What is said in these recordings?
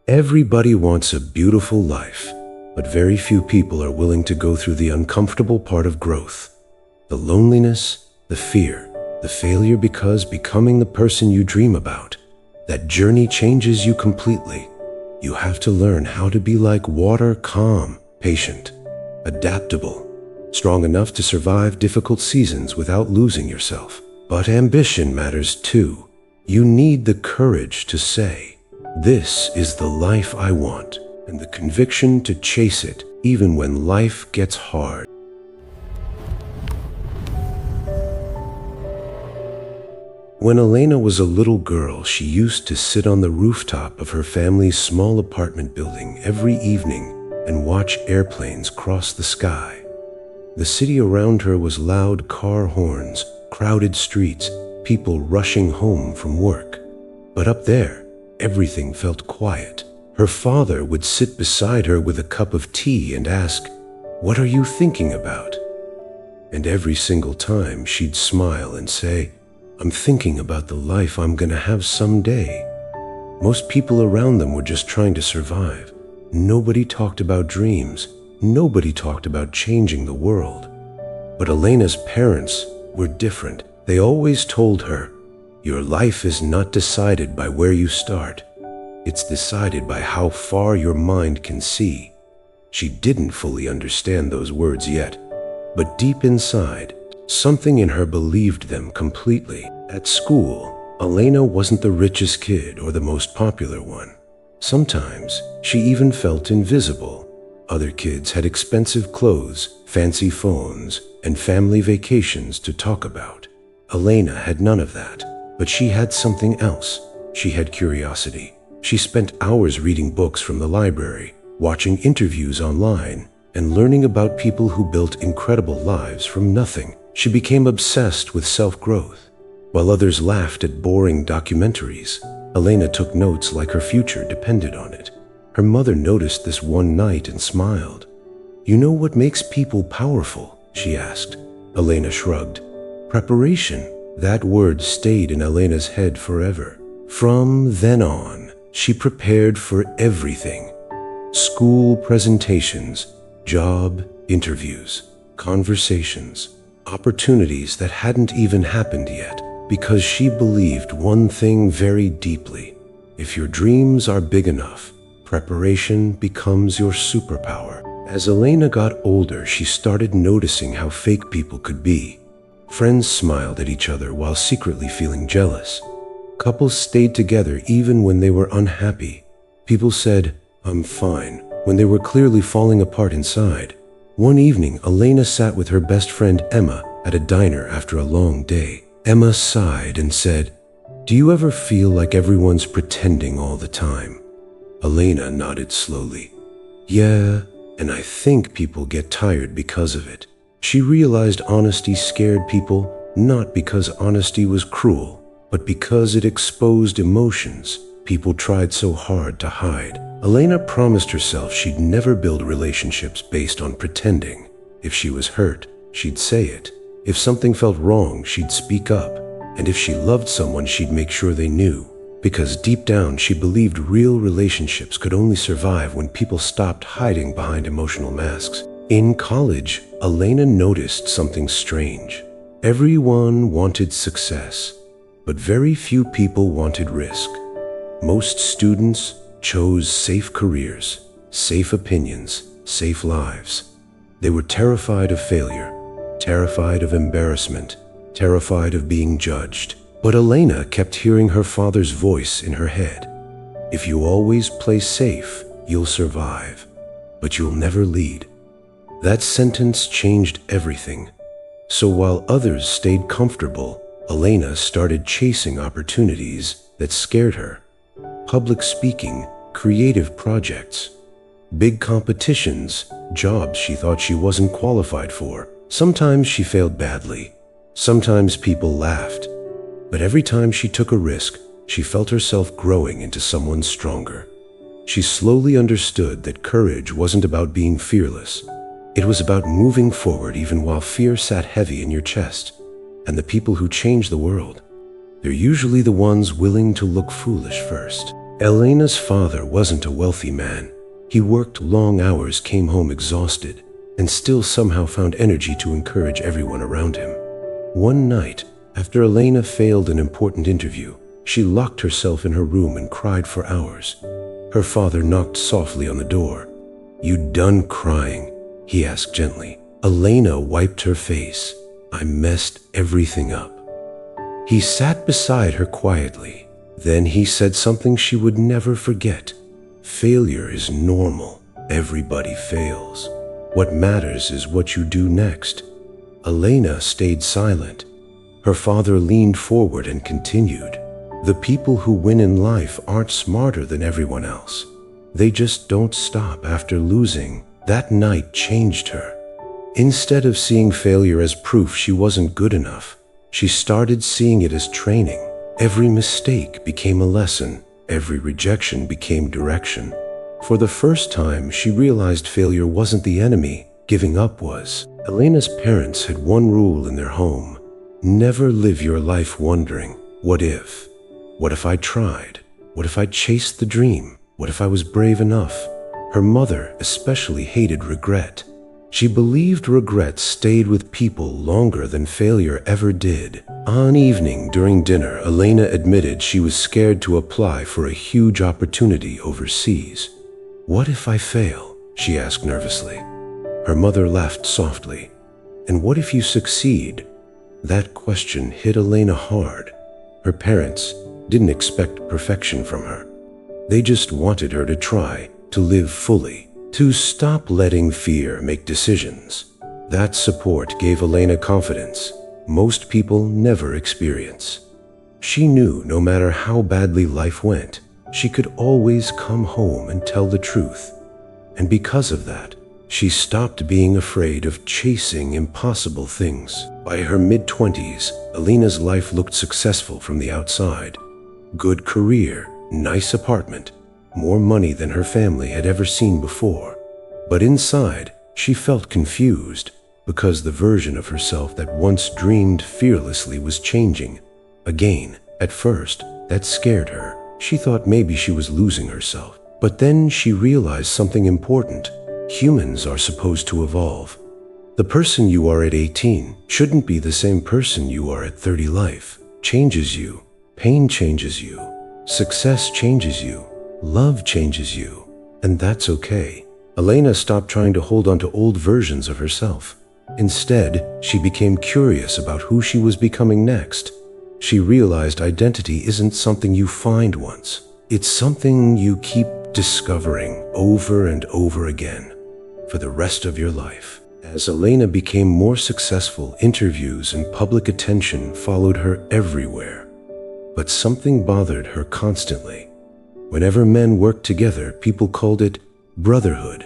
Everybody wants a beautiful life, but very few people are willing to go through the uncomfortable part of growth. The loneliness, the fear, the failure because becoming the person you dream about. That journey changes you completely. You have to learn how to be like water, calm, patient, adaptable, strong enough to survive difficult seasons without losing yourself. But ambition matters too. You need the courage to say, "This is the life I want," and the conviction to chase it even when life gets hard. When Elena was a little girl, she used to sit on the rooftop of her family's small apartment building every evening and watch airplanes cross the sky. The city around her was loud car horns, crowded streets, people rushing home from work. But up there, everything felt quiet. Her father would sit beside her with a cup of tea and ask, "What are you thinking about?" And every single time she'd smile and say, "I'm thinking about the life I'm gonna have someday." Most people around them were just trying to survive. Nobody talked about dreams. Nobody talked about changing the world. But Elena's parents were different. They always told her, "Your life is not decided by where you start. It's decided by how far your mind can see." She didn't fully understand those words yet, but deep inside, something in her believed them completely. At school, Elena wasn't the richest kid or the most popular one. Sometimes she even felt invisible. Other kids had expensive clothes, fancy phones, and family vacations to talk about. Elena had none of that, but she had something else. She had curiosity. She spent hours reading books from the library, watching interviews online, and learning about people who built incredible lives from nothing. She became obsessed with self-growth. While others laughed at boring documentaries, Elena took notes like her future depended on it. Her mother noticed this one night and smiled. "You know what makes people powerful?" she asked. Elena shrugged. "Preparation." That word stayed in Elena's head forever. From then on, she prepared for everything. School presentations, job interviews, conversations, opportunities that hadn't even happened yet, because she believed one thing very deeply. If your dreams are big enough, preparation becomes your superpower. As Elena got older, she started noticing how fake people could be. Friends smiled at each other while secretly feeling jealous. Couples stayed together even when they were unhappy. People said, "I'm fine," when they were clearly falling apart inside. One evening, Elena sat with her best friend Emma at a diner after a long day. Emma sighed and said, "Do you ever feel like everyone's pretending all the time?" Elena nodded slowly. "Yeah, and I think people get tired because of it." She realized honesty scared people, not because honesty was cruel, but because it exposed emotions people tried so hard to hide. Elena promised herself she'd never build relationships based on pretending. If she was hurt, she'd say it. If something felt wrong, she'd speak up. And if she loved someone, she'd make sure they knew. Because deep down, she believed real relationships could only survive when people stopped hiding behind emotional masks. In college, Elena noticed something strange. Everyone wanted success, but very few people wanted risk. Most students chose safe careers, safe opinions, safe lives. They were terrified of failure, terrified of embarrassment, terrified of being judged. But Elena kept hearing her father's voice in her head. "If you always play safe, you'll survive, but you'll never lead." That sentence changed everything. So while others stayed comfortable, Elena started chasing opportunities that scared her. Public speaking, creative projects, big competitions, jobs she thought she wasn't qualified for. Sometimes she failed badly. Sometimes people laughed. But every time she took a risk, she felt herself growing into someone stronger. She slowly understood that courage wasn't about being fearless. It was about moving forward even while fear sat heavy in your chest. And the people who change the world, they're usually the ones willing to look foolish first. Elena's father wasn't a wealthy man. He worked long hours, came home exhausted, and still somehow found energy to encourage everyone around him. One night, after Elena failed an important interview, she locked herself in her room and cried for hours. Her father knocked softly on the door. "You done crying?" he asked gently. Elena wiped her face. "I messed everything up." He sat beside her quietly. Then he said something she would never forget. "Failure is normal. Everybody fails. What matters is what you do next." Elena stayed silent. Her father leaned forward and continued. "The people who win in life aren't smarter than everyone else. They just don't stop after losing." That night changed her. Instead of seeing failure as proof she wasn't good enough, she started seeing it as training. Every mistake became a lesson. Every rejection became direction. For the first time, she realized failure wasn't the enemy, giving up was. Elena's parents had one rule in their home: never live your life wondering, what if? What if I tried? What if I chased the dream? What if I was brave enough? Her mother especially hated regret. She believed regret stayed with people longer than failure ever did. On evening during dinner, Elena admitted she was scared to apply for a huge opportunity overseas. "What if I fail?" she asked nervously. Her mother laughed softly. "And what if you succeed?" That question hit Elena hard. Her parents didn't expect perfection from her. They just wanted her to try, to live fully, to stop letting fear make decisions. That support gave Elena confidence most people never experience. She knew no matter how badly life went, she could always come home and tell the truth. And because of that, she stopped being afraid of chasing impossible things. By her mid-20s, Elena's life looked successful from the outside. Good career, nice apartment, more money than her family had ever seen before. But inside, she felt confused because the version of herself that once dreamed fearlessly was changing. Again, at first, that scared her. She thought maybe she was losing herself. But then she realized something important. Humans are supposed to evolve. The person you are at 18 shouldn't be the same person you are at 30. Life changes you. Pain changes you. Success changes you. Love changes you. And that's okay. Elena stopped trying to hold on to old versions of herself. Instead, she became curious about who she was becoming next. She realized identity isn't something you find once. It's something you keep discovering over and over again for the rest of your life. As Elena became more successful, interviews and public attention followed her everywhere. But something bothered her constantly. Whenever men worked together, people called it brotherhood.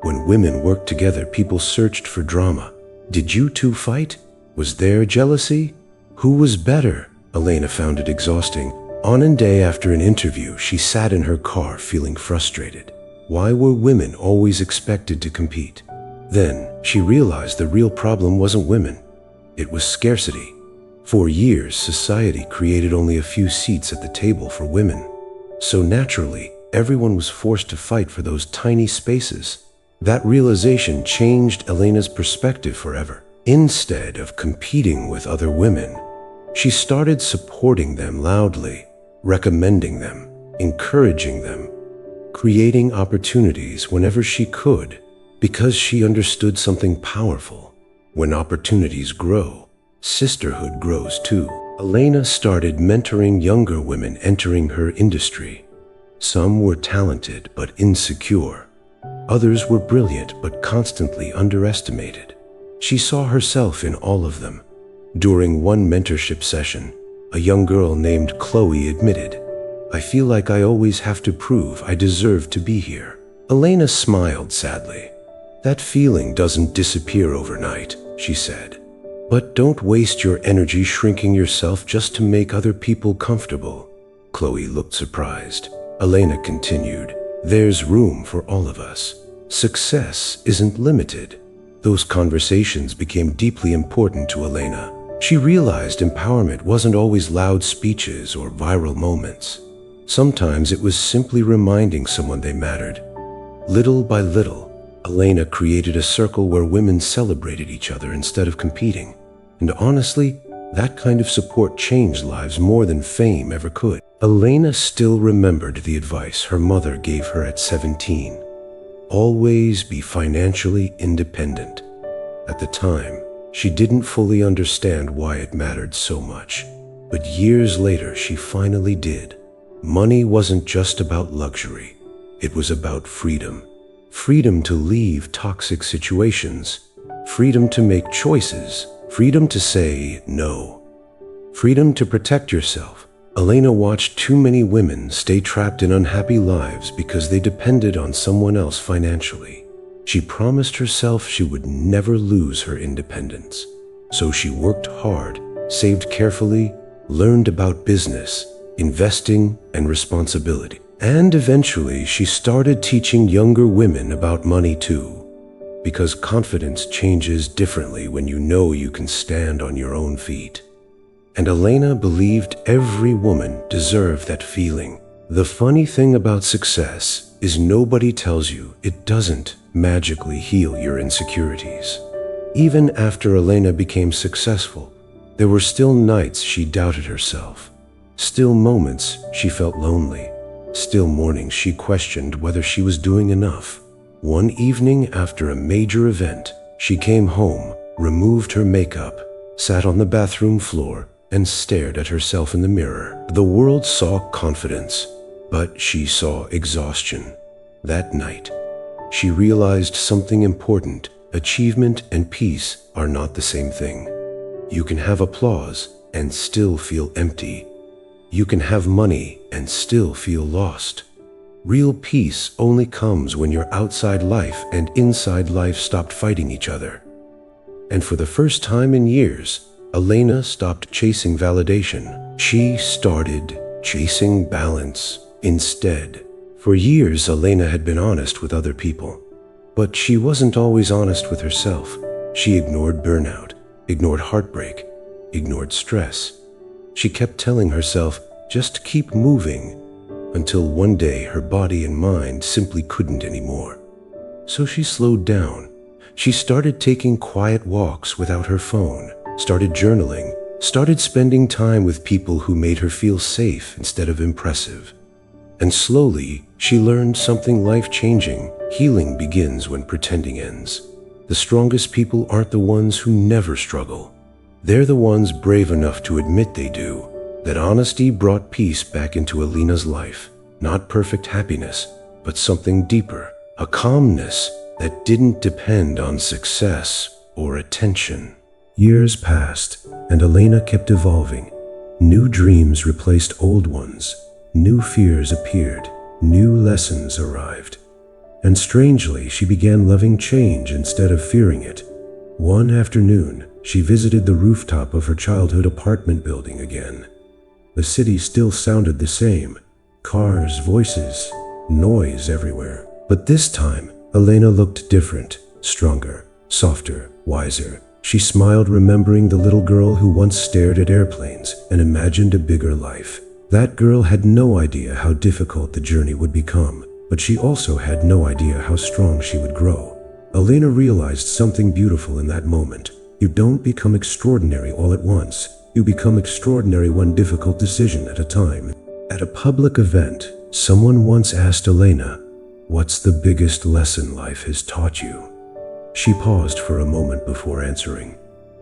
When women worked together, people searched for drama. Did you two fight? Was there jealousy? Who was better? Elena found it exhausting. On a day after an interview, she sat in her car feeling frustrated. Why were women always expected to compete? Then she realized the real problem wasn't women. It was scarcity. For years, society created only a few seats at the table for women. So naturally, everyone was forced to fight for those tiny spaces. That realization changed Elena's perspective forever. Instead of competing with other women, she started supporting them loudly, recommending them, encouraging them, creating opportunities whenever she could, because she understood something powerful. When opportunities grow, sisterhood grows too. Elena started mentoring younger women entering her industry. Some were talented but insecure. Others were brilliant but constantly underestimated. She saw herself in all of them. During one mentorship session, a young girl named Chloe admitted, "I feel like I always have to prove I deserve to be here." Elena smiled sadly. "That feeling doesn't disappear overnight," she said. "But don't waste your energy shrinking yourself just to make other people comfortable." Chloe looked surprised. Elena continued, "There's room for all of us. Success isn't limited." Those conversations became deeply important to Elena. She realized empowerment wasn't always loud speeches or viral moments. Sometimes it was simply reminding someone they mattered. Little by little, Elena created a circle where women celebrated each other instead of competing. And honestly, that kind of support changed lives more than fame ever could. Elena still remembered the advice her mother gave her at 17. Always be financially independent. At the time, she didn't fully understand why it mattered so much. But years later, she finally did. Money wasn't just about luxury. It was about freedom. Freedom to leave toxic situations. Freedom to make choices. Freedom to say no. Freedom to protect yourself. Elena watched too many women stay trapped in unhappy lives because they depended on someone else financially. She promised herself she would never lose her independence. So she worked hard, saved carefully, learned about business, investing, and responsibility. And eventually, she started teaching younger women about money too. Because confidence changes differently when you know you can stand on your own feet. And Elena believed every woman deserved that feeling. The funny thing about success is nobody tells you it doesn't magically heal your insecurities. Even after Elena became successful, there were still nights she doubted herself. Still moments she felt lonely. Still mornings she questioned whether she was doing enough. One evening after a major event, she came home, removed her makeup, sat on the bathroom floor, and stared at herself in the mirror. The world saw confidence, but she saw exhaustion. That night, she realized something important. Achievement and peace are not the same thing. You can have applause and still feel empty. You can have money and still feel lost. Real peace only comes when your outside life and inside life stopped fighting each other. And for the first time in years, Elena stopped chasing validation. She started chasing balance instead. For years, Elena had been honest with other people. But she wasn't always honest with herself. She ignored burnout, ignored heartbreak, ignored stress. She kept telling herself, just keep moving, until one day her body and mind simply couldn't anymore. So she slowed down. She started taking quiet walks without her phone, started journaling, started spending time with people who made her feel safe instead of impressive. And slowly, she learned something life-changing. Healing begins when pretending ends. The strongest people aren't the ones who never struggle. They're the ones brave enough to admit they do. That honesty brought peace back into Elena's life. Not perfect happiness, but something deeper. A calmness that didn't depend on success or attention. Years passed, and Elena kept evolving. New dreams replaced old ones. New fears appeared. New lessons arrived. And strangely, she began loving change instead of fearing it. One afternoon, she visited the rooftop of her childhood apartment building again. The city still sounded the same. Cars, voices, noise everywhere. But this time, Elena looked different, stronger, softer, wiser. She smiled, remembering the little girl who once stared at airplanes and imagined a bigger life. That girl had no idea how difficult the journey would become, but she also had no idea how strong she would grow. Elena realized something beautiful in that moment. You don't become extraordinary all at once. You become extraordinary one difficult decision at a time. At a public event, someone once asked Elena, "What's the biggest lesson life has taught you?" She paused for a moment before answering.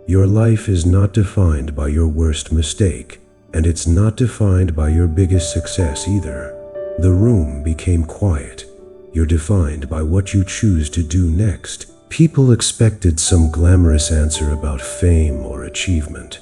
Your life is not defined by your worst mistake, and it's not defined by your biggest success either. The room became quiet. You're defined by what you choose to do next. People expected some glamorous answer about fame or achievement.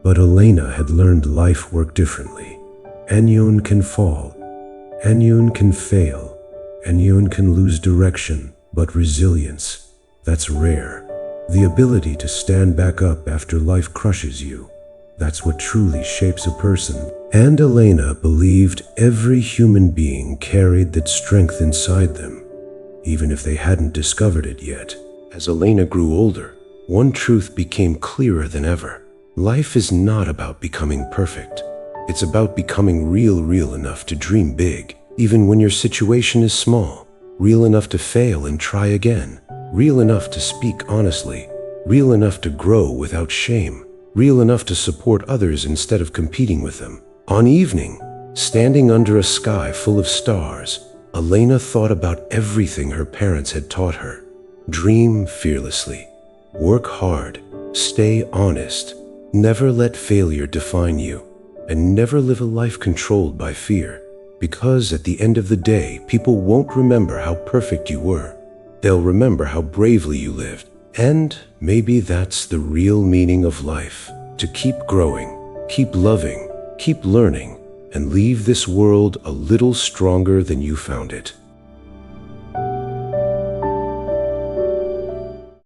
But Elena had learned life worked differently. Anyone can fall. Anyone can fail. Anyone can lose direction. But resilience, that's rare. The ability to stand back up after life crushes you. That's what truly shapes a person. And Elena believed every human being carried that strength inside them, even if they hadn't discovered it yet. As Elena grew older, one truth became clearer than ever. Life is not about becoming perfect. It's about becoming real enough to dream big, even when your situation is small. Real enough to fail and try again. Real enough to speak honestly. Real enough to grow without shame. Real enough to support others instead of competing with them. On evening, standing under a sky full of stars, Elena thought about everything her parents had taught her. Dream fearlessly. Work hard. Stay honest. Never let failure define you. And never live a life controlled by fear. Because at the end of the day, people won't remember how perfect you were. They'll remember how bravely you lived. And maybe that's the real meaning of life. To keep growing, keep loving, keep learning, and leave this world a little stronger than you found it.